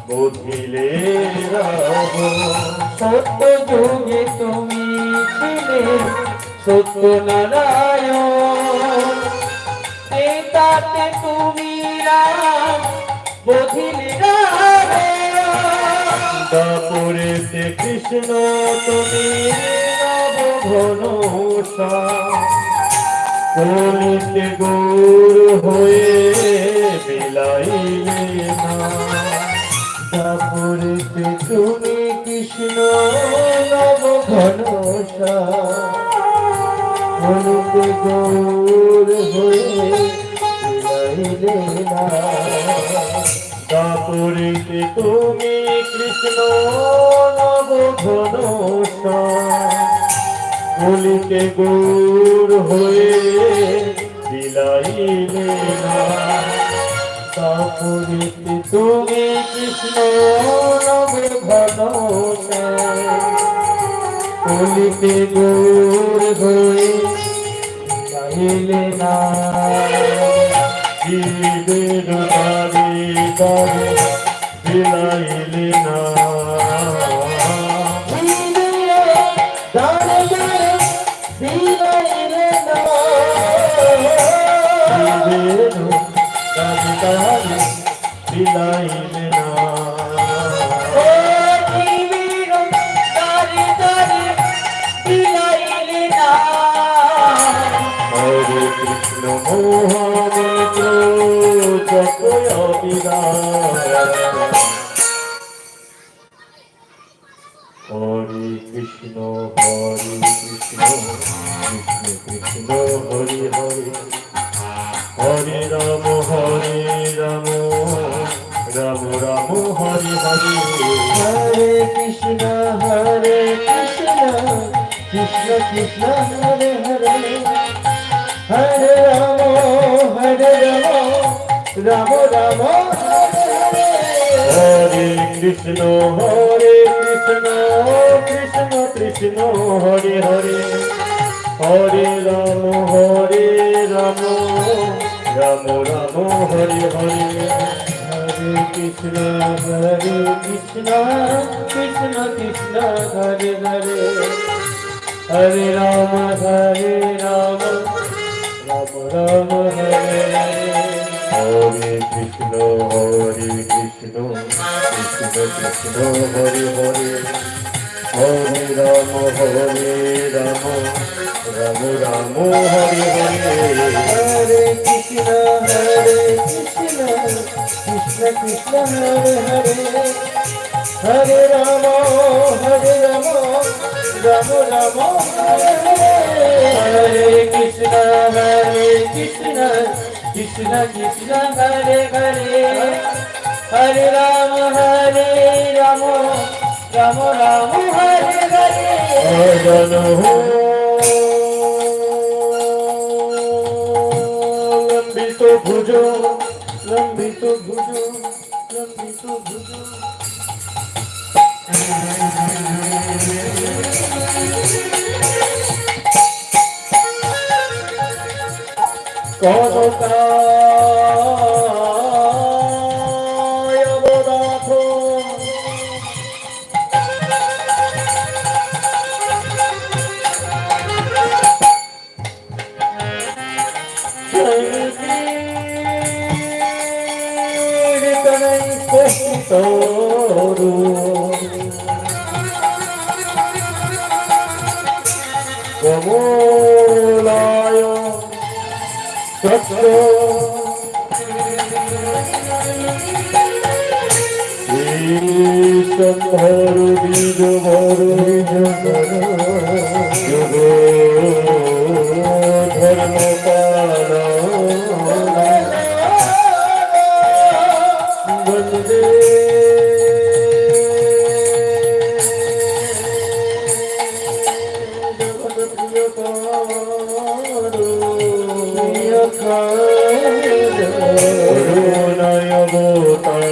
বুঝিলে রব। সত্য যুগে তুমি ছিলে সত্য নারায়ণ, তাতে তুমি রাম বুঝিলে দাপুরেতে কৃষ্ণ তুমি নবঘনসা, কলিতে গৌর হয়ে বিলাইলে না। দাপুরেতে তুমি কৃষ্ণ নবঘনসা, কলিতে গৌর হয়ে বিলাইলে না। দাপুরেতে তুমি কৃষ্ণ নবঘনসা, কলিতে গৌর হয়ে বিলাইলে না। দাপুরেতে তুমি কৃষ্ণ নবঘনসা, কলিতে গৌর হয়ে বিলাইলে না। জীবের দাবি দাবি বিলাইলে না। বিলাইলে না। হরে কৃষ্ণ মহামন্ত্র জপয় বিরাট। হরে কৃষ্ণ কৃষ্ণ কৃষ্ণ হরে হরে, হরে রাম রাম রাম হরে হরে। হরে কৃষ্ণ কৃষ্ণ কৃষ্ণ হরে হরে, হরে রাম রাম রাম হরে হরে। হরে কৃষ্ণ কৃষ্ণ কৃষ্ণ হরে হরে, হরে রাম রাম রাম হরে হরে। হরে কৃষ্ণ কৃষ্ণ কৃষ্ণ হরে হরে, হরে রাম রাম রাম হরে হরে। হরে কৃষ্ণ কৃষ্ণ কৃষ্ণ হরে হরে, হরে রাম রাম রাম হরে হরে। হরে কৃষ্ণ কৃষ্ণ কৃষ্ণ হরে হরে, হরে রাম রাম রাম হরে হরে। হরে কৃষ্ণ কৃষ্ণ কৃষ্ণ হরে হরে, হরে রাম রাম রাম হরে হরে। ভজন লম্বিত ভুজ লম্বিত ভুজ লম্বিত ভুজ। কনকায় অবদাথ কমলায় সত্য সম্ভর বীজ বর ধর্ম পালা বন্দে করুণায় অবতার